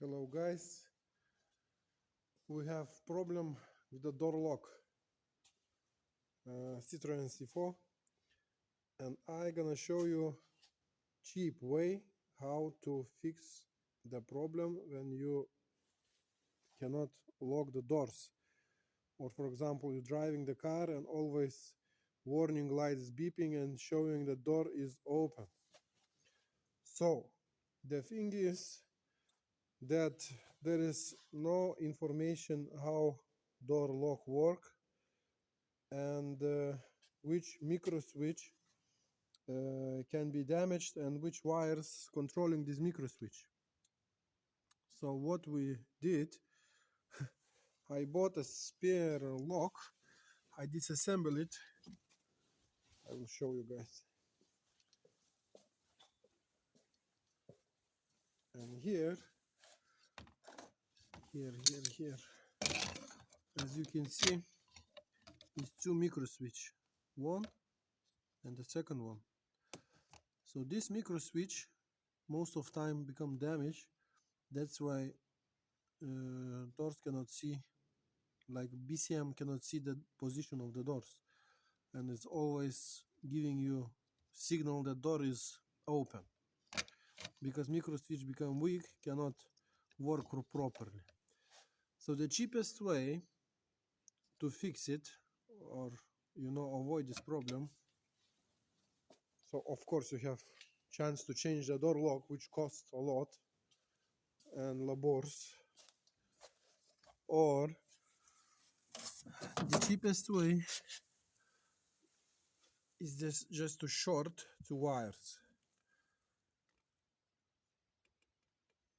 Hello guys, we have problem with the door lock Citroen C4, and I'm gonna show you cheap way how to fix the problem when you cannot lock the doors, or for example you're driving the car and always warning lights beeping and showing the door is open. So the thing is that there is no information how door lock work and which micro switch can be damaged and which wires controlling this micro switch. So what we did, I bought a spare lock, I disassembled it, I will show you guys. And here, as you can see, is two micro switch, one and the second one. So this micro switch most of time become damaged. That's why doors cannot see, like BCM cannot see the position of the doors, and it's always giving you signal that door is open because micro switch become weak, cannot work properly. So the cheapest way to fix it, or avoid this problem, so of course you have chance to change the door lock, which costs a lot and labors, or the cheapest way is just to short two wires.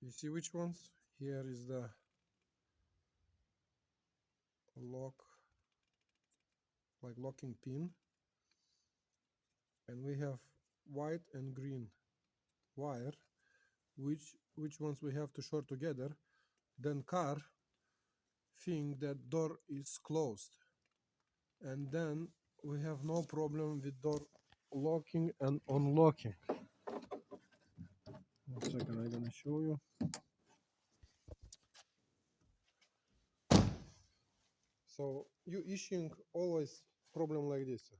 You see which ones? Here is the lock, like locking pin, and we have white and green wire, which ones we have to short together. Then car think that door is closed, and then we have no problem with door locking and unlocking. 1 second, I'm gonna show you. So you issuing always problem like this,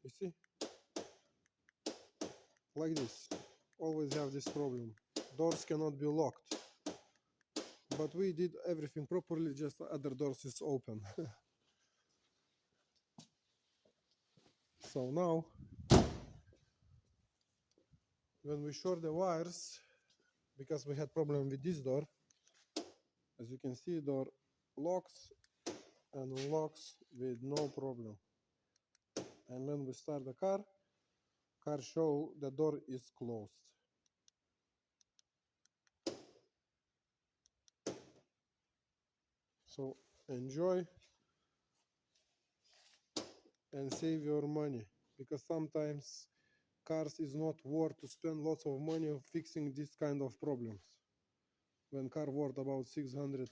you see, like this, always have this problem, doors cannot be locked, but we did everything properly, just other doors is open. So now when we short the wires, because we had problem with this door, as you can see, door locks and unlocks with no problem, and when we start the car show the door is closed. So enjoy and save your money, because sometimes cars is not worth to spend lots of money on fixing this kind of problems when car worth about $600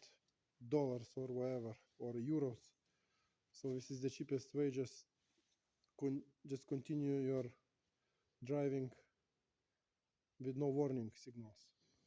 or whatever, or euros. So this is the cheapest way, just continue your driving with no warning signals.